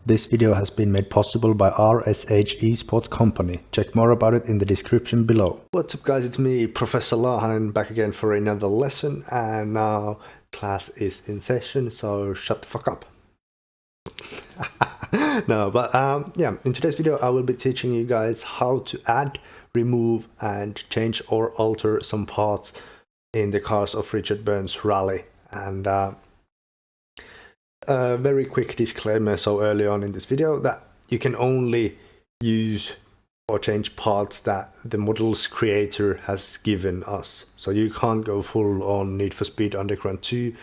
This video has been made possible by RSH E-Sport Company. Check more about it in the description below. What's up guys, it's me, Professor Laahanen, back again for another lesson, and now class is in session, so shut the fuck up. No, but yeah, in today's video I will be teaching you guys how to add, remove and change or alter some parts in the cars of Richard Burns Rally. And a very quick disclaimer so early on in this video that you can only use or change parts that the model's creator has given us. So you can't go full on Need for Speed Underground 2,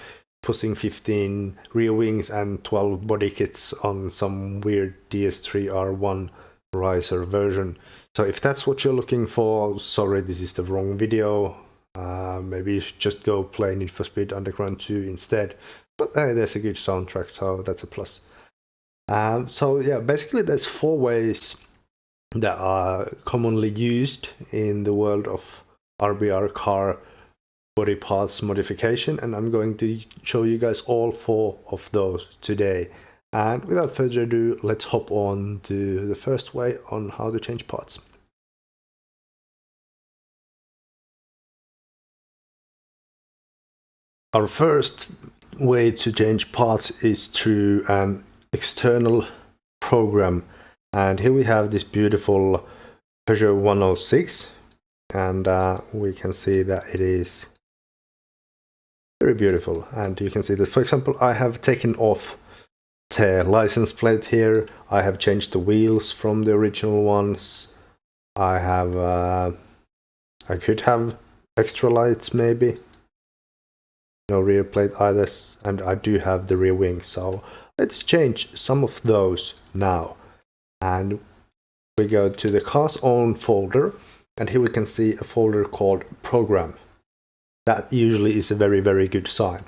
putting 15 rear wings and 12 body kits on some weird DS3R1 riser version. So if that's what you're looking for, sorry, this is the wrong video. Maybe you should just go play Need for Speed Underground 2 instead. But hey, there's a good soundtrack, so that's a plus. So yeah, basically there's 4 ways that are commonly used in the world of RBR car body parts modification, and I'm going to show you guys all 4 of those today. And without further ado, let's hop on to the first way on how to change parts. Our first way to change parts is through an external program, and here we have this beautiful Peugeot 106, and we can see that it is very beautiful. And you can see that, for example, I have taken off the license plate here, I have changed the wheels from the original ones, I have I could have extra lights maybe, no rear plate either, and I do have the rear wing. So let's change some of those now. And we go to the car's own folder, and here we can see a folder called program. That usually is a very good sign.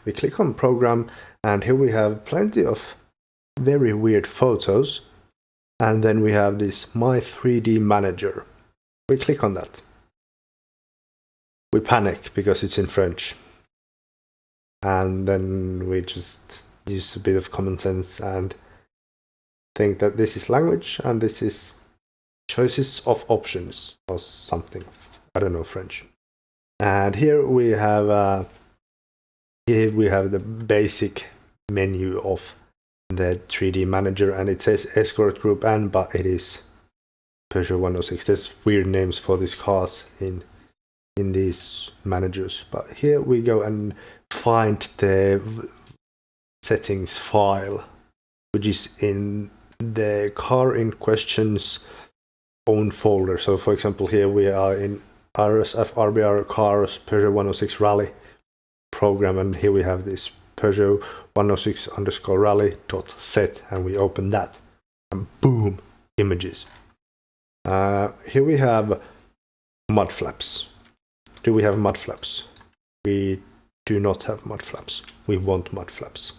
We click on program, and here we have plenty of very weird photos, and then we have this My 3D Manager. We click on that. We panic because it's in French. And then we just use a bit of common sense and think that this is language and this is choices of options or something. I don't know French. And here we have the basic menu of the 3D Manager, and it says Escort Group N, but it is Peugeot 106. There's weird names for these cars in these managers, but here we go and find the settings file, which is in the car in question's own folder. So for example, here we are in RBR cars Peugeot 106 rally program, and here we have this Peugeot 106_rally.set, and we open that and boom, images. Here we have mud flaps. Do we have mud flaps? We do not have mud flaps. We want mud flaps.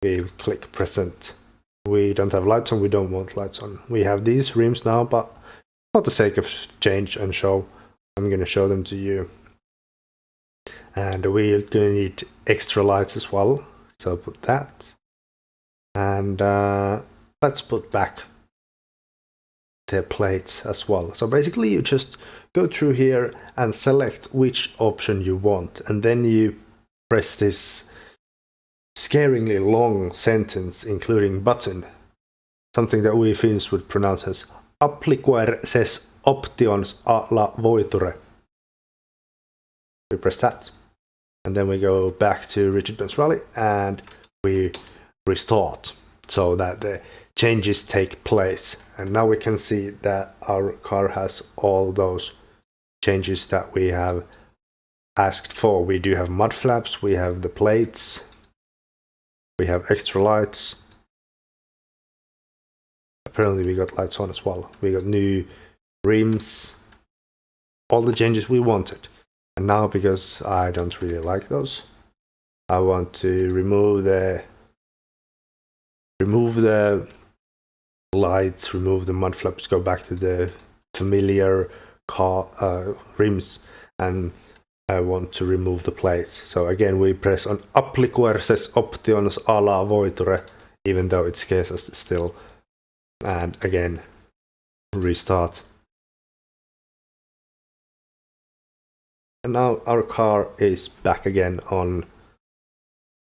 We click present. We don't have lights on, we don't want lights on. We have these rims now, but for the sake of change and show, I'm going to show them to you. And we're going to need extra lights as well, so put that. And let's put back the plates as well. So basically you just go through here and select which option you want, and then you press this scaringly long sentence including button, something that we Finns would pronounce as appliquer ses options alla voiture. We press that, and then we go back to Richard Burns Rally and we restart so that the changes take place. And now we can see that our car has all those changes that we have asked for. We do have mud flaps, we have the plates, we have extra lights. Apparently we got lights on as well. We got new rims, all the changes we wanted. And now, because I don't really like those, I want to remove the lights, remove the mud flaps, go back to the familiar car rims, and I want to remove the plates. So again we press on appliquer ses options alla voiture even though it scares us still. And again, restart. And now our car is back again on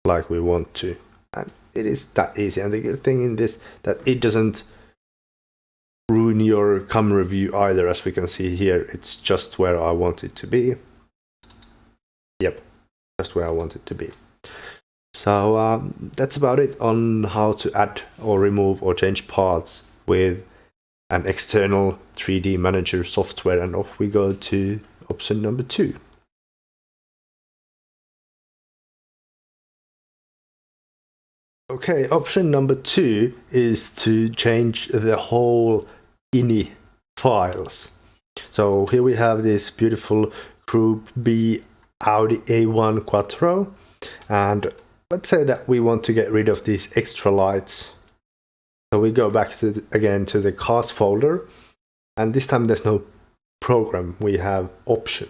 like we want to. And it is that easy. And the good thing in this, that it doesn't ruin your camera view either. As we can see here, it's just where I want it to be. Yep, just where I want it to be. So that's about it on how to add or remove or change parts with an external 3D Manager software. And off we go to option number 2. Okay, option number 2 is to change the whole ini files. So here we have this beautiful Group B Audi A1 Quattro, and let's say that we want to get rid of these extra lights. So we go back to again to the cars folder, and this time there's no program, we have option.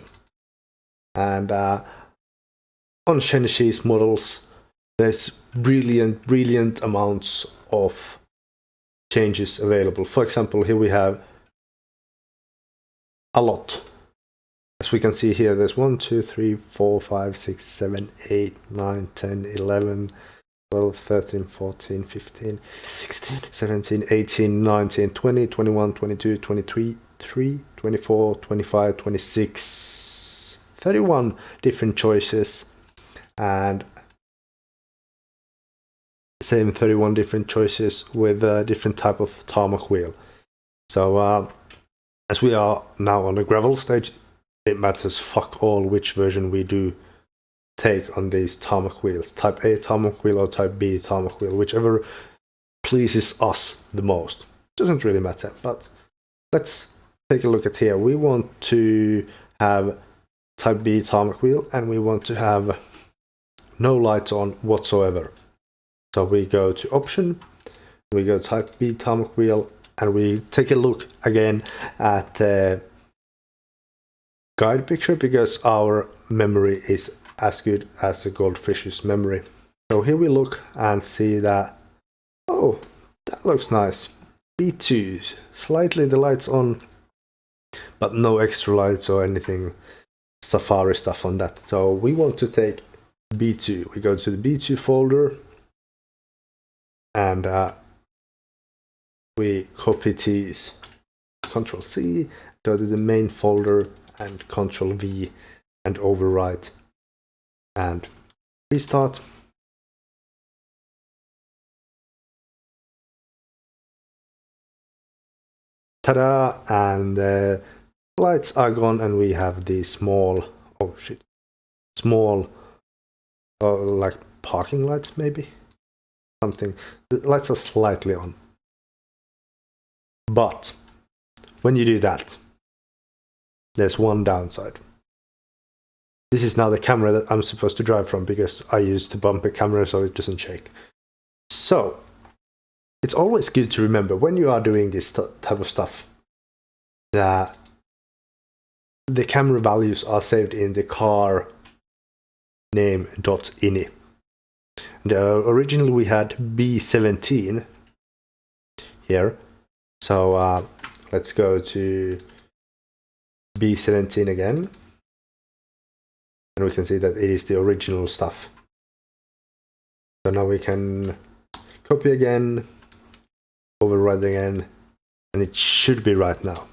And on Shenxi's models, there's brilliant amounts of changes available. For example, here we have a lot. As we can see here, there's 1, 2, 3, 4, 5, 6, 7, 8, 9, 10, 11, 12, 13, 14, 15, 16, 17, 18, 19, 20, 21, 22, 23, 24, 25, 26, 31 different choices, and same 31 different choices with a different type of tarmac wheel. So as we are now on the gravel stage, it matters fuck all which version we do take on these tarmac wheels, type A tarmac wheel or type B tarmac wheel, whichever pleases us the most. Doesn't really matter, but let's take a look at here. We want to have type B tarmac wheel, and we want to have no lights on whatsoever. So we go to option, we go type B tarmac wheel, and we take a look again at the guide picture, because our memory is as good as a goldfish's memory. So here we look and see that, oh, that looks nice. B2, slightly the lights on, but no extra lights or anything Safari stuff on that. So we want to take B2. We go to the B2 folder, and we copy these, Control C, go to the main folder and Control V and overwrite and restart. Ta-da! And the lights are gone, and we have the small, oh shit, small, like parking lights maybe? Something. The lights are slightly on. But when you do that, there's one downside. This is now the camera that I'm supposed to drive from, because I used the bumper camera so it doesn't shake. So it's always good to remember when you are doing this type of stuff that the camera values are saved in the carname.ini. Originally we had B17 here, so let's go to B17 again, and we can see that it is the original stuff. So now we can copy again, override again, and it should be right now.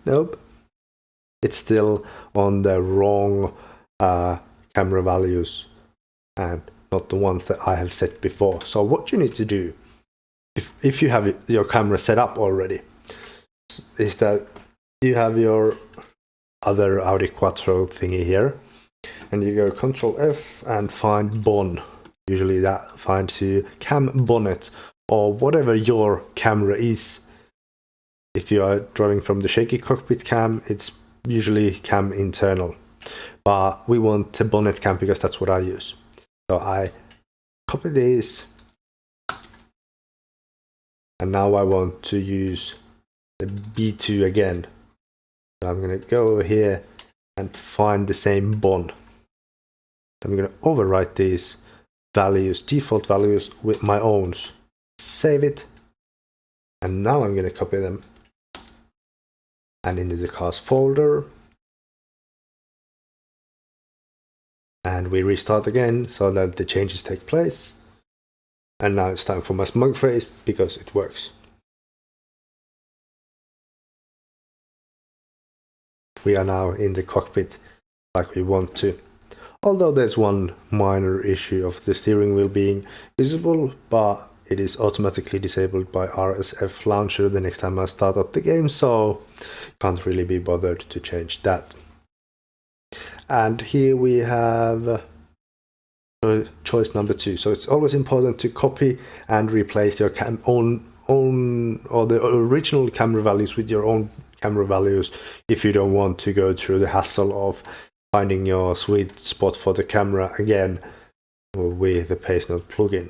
Nope, it's still on the wrong camera values and not the ones that I have set before. So what you need to do, if you have your camera set up already, is that you have your other Audi Quattro thingy here, and you go Control F and find Bon. Usually that finds you cam bonnet or whatever your camera is. If you are driving from the shaky cockpit cam, it's usually cam internal, but we want the bonnet cam because that's what I use. So I copy this, and now I want to use the B2 again. So I'm going to go over here and find the same Bon. I'm going to overwrite these values, default values, with my own. Save it. And now I'm going to copy them and into the cars folder. And we restart again so that the changes take place. And now it's time for my smug face because it works. We are now in the cockpit like we want to. Although there's one minor issue of the steering wheel being visible, but it is automatically disabled by RSF launcher the next time I start up the game, so can't really be bothered to change that. And here we have choice number 2. So it's always important to copy and replace your own or the original camera values with your own camera values if you don't want to go through the hassle of finding your sweet spot for the camera again with the Paste Note plugin.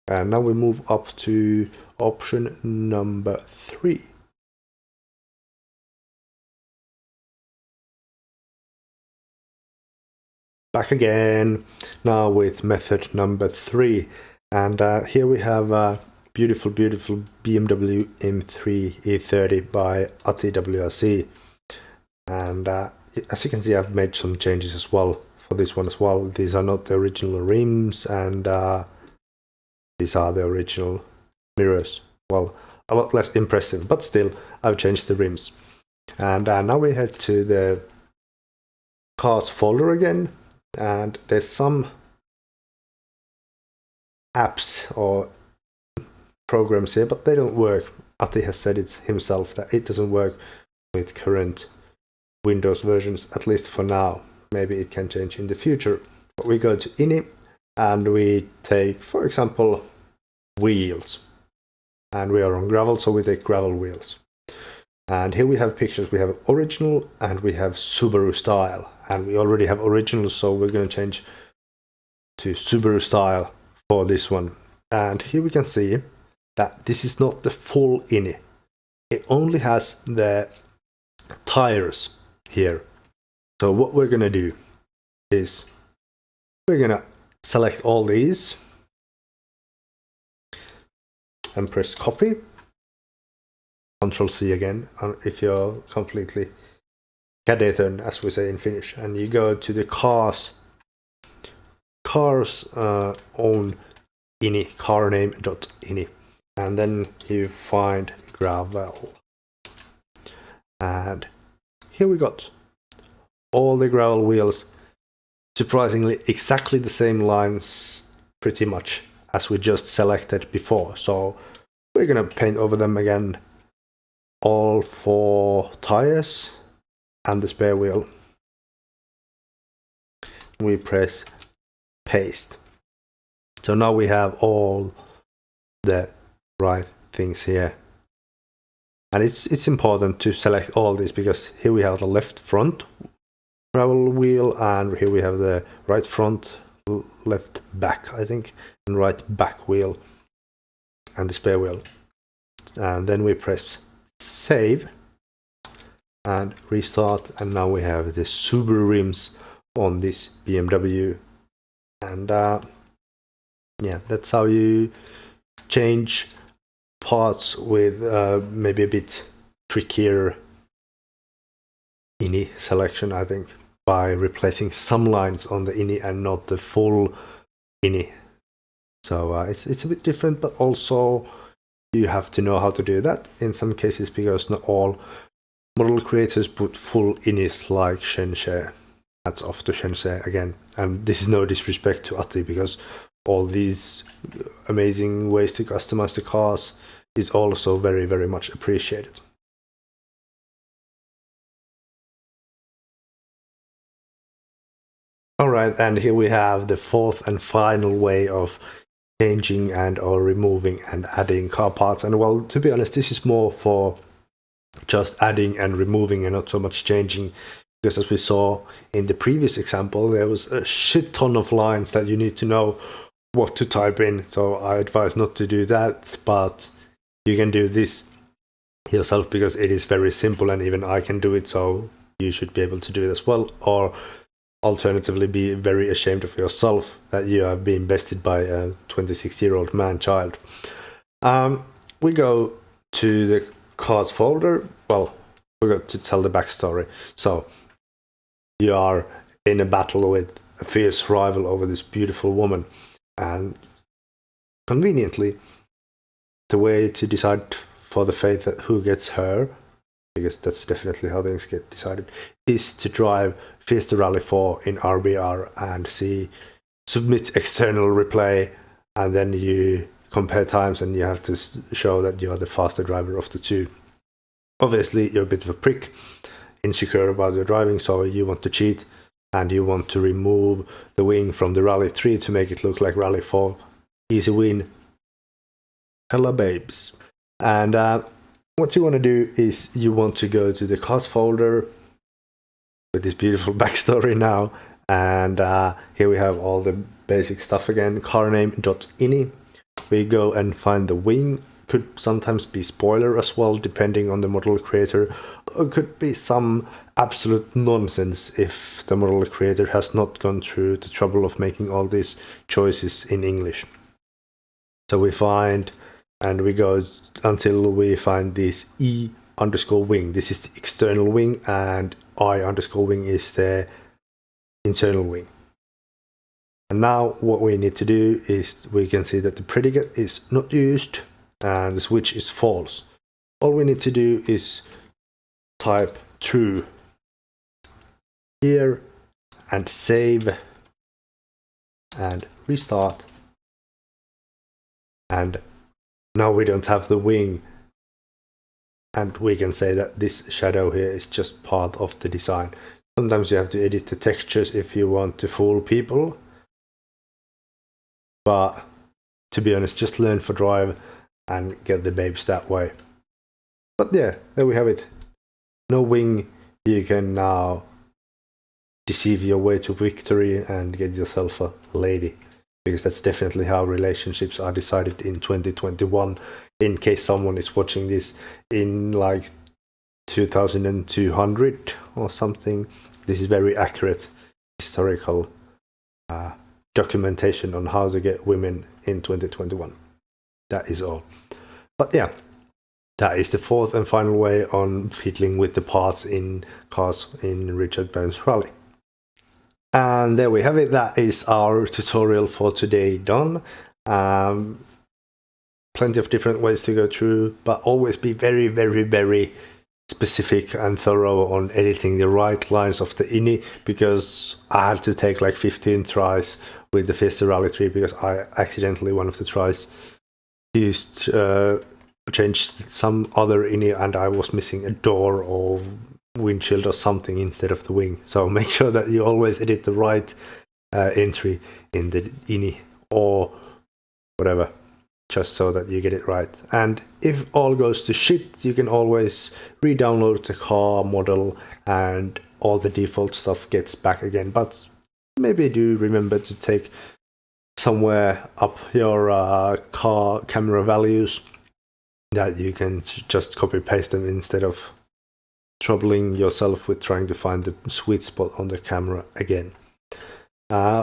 And now we move up to option number 3. Back again, now with method number 3. And here we have a beautiful BMW M3 E30 by ATWRC. And as you can see, I've made some changes as well for this one as well. These are not the original rims, and these are the original mirrors. Well, a lot less impressive, but still, I've changed the rims. And now we head to the cars folder again, and there's some apps or programs here, but they don't work. Ati has said it himself that it doesn't work with current Windows versions, at least for now. Maybe it can change in the future. But we go to ini and we take, for example, wheels. And we are on gravel, so we take gravel wheels. And here we have pictures. We have original and we have Subaru style. And we already have original, so we're going to change to Subaru style for this one. And here we can see that this is not the full ini. It only has the tires here. So what we're going to do is we're going to select all these and press copy. Control C again if you're completely cadeton, as we say in Finnish, and you go to the car's own ini, carname.ini, and then you find gravel. And here we got all the gravel wheels, surprisingly exactly the same lines pretty much as we just selected before. So we're gonna paint over them again, all 4 tires and the spare wheel. We press paste. So now we have all the right things here. And it's important to select all these, because here we have the left front gravel wheel, and here we have the right front, left back, I think, and right back wheel, and the spare wheel. And then we press save and restart, and now we have the Subaru rims on this BMW. And yeah, that's how you change parts with maybe a bit trickier ini selection, I think, by replacing some lines on the ini and not the full ini. So it's a bit different, but also you have to know how to do that in some cases, because not all model creators put full inis like Shenshe. Hats off to Shenshe again. And this is no disrespect to Ati, because all these amazing ways to customize the cars is also very, very much appreciated. Alright, and here we have the 4th and final way of changing and or removing and adding car parts. And well, to be honest, this is more for just adding and removing and not so much changing, because as we saw in the previous example, there was a shit ton of lines that you need to know what to type in. So I advise not to do that, but you can do this yourself because it is very simple, and even I can do it, so you should be able to do it as well. Or alternatively be very ashamed of yourself that you have been bested by a 26-year-old man-child. We go to the cards folder. Well, we got to tell the backstory. So you are in a battle with a fierce rival over this beautiful woman, and conveniently, the way to decide for the fate that who gets her, because that's definitely how things get decided, is to drive Fiesta Rally 4 in RBR and submit external replay, and then you compare times and you have to show that you are the faster driver of the two. Obviously, you're a bit of a prick, insecure about your driving, so you want to cheat and you want to remove the wing from the Rally 3 to make it look like Rally 4. Easy win. Hello, babes. And what you want to do is you want to go to the cards folder with this beautiful backstory now. And here we have all the basic stuff again. Carname.ini. We go and find the wing. Could sometimes be spoiler as well, depending on the model creator. Or could be some absolute nonsense if the model creator has not gone through the trouble of making all these choices in English. So we find, and we go until we find this E_wing. This is the external wing, and I_wing is the internal wing. And now what we need to do is we can see that the predicate is not used and the switch is false. All we need to do is type true here and save and restart. And now we don't have the wing, and we can say that this shadow here is just part of the design. Sometimes you have to edit the textures if you want to fool people, but to be honest, just learn for drive and get the babes that way. But yeah, there we have it. No wing, you can now deceive your way to victory and get yourself a lady, because that's definitely how relationships are decided in 2021, in case someone is watching this in like 2200 or something. This is very accurate historical documentation on how to get women in 2021. That is all. But yeah, that is the fourth and final way on fiddling with the parts in cars in Richard Burns Rally. And there we have it. That is our tutorial for today done. Plenty of different ways to go through, but always be very, very, very specific and thorough on editing the right lines of the INI, because I had to take like 15 tries with the Fiesta Rally 3 because I accidentally, one of the tries, changed some other INI and I was missing a door or windshield or something instead of the wing. So make sure that you always edit the right entry in the INI or whatever, just so that you get it right. And if all goes to shit, you can always re-download the car model and all the default stuff gets back again. But maybe do remember to take somewhere up your car camera values that you can just copy paste them instead of troubling yourself with trying to find the sweet spot on the camera again.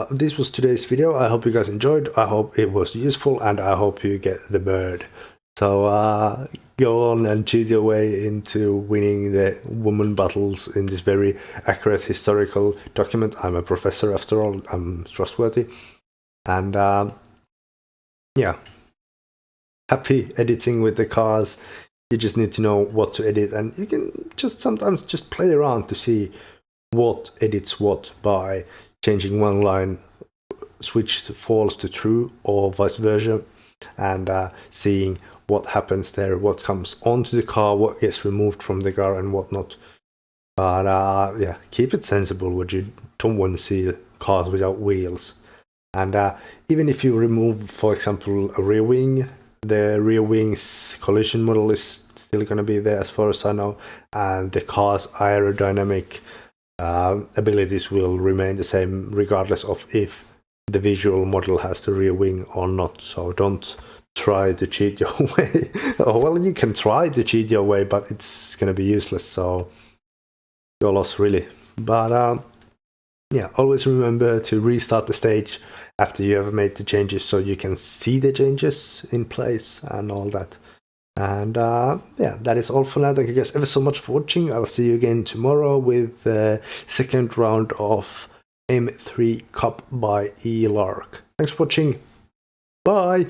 This was today's video. I hope you guys enjoyed. I hope it was useful, and I hope you get the bird. So go on and cheat your way into winning the woman battles in this very accurate historical document. I'm a professor after all. I'm trustworthy. And yeah, happy editing with the cars. You just need to know what to edit, and you can just sometimes just play around to see what edits what by changing one line, switch false to true or vice versa, and seeing what happens there, what comes onto the car, what gets removed from the car and what not. But yeah, keep it sensible. What you don't want to see cars without wheels. And even if you remove, for example, a rear wing, the rear wing's collision model is still going to be there as far as I know, and the car's aerodynamic abilities will remain the same regardless of if the visual model has the rear wing or not. So don't try to cheat your way. Well, you can try to cheat your way, but it's going to be useless, so your loss really. But yeah, always remember to restart the stage after you have made the changes so you can see the changes in place and all that. And yeah, that is all for now. Thank you guys ever so much for watching. I will see you again tomorrow with the second round of M3 Cup by Yeaaaa. Thanks for watching. Bye!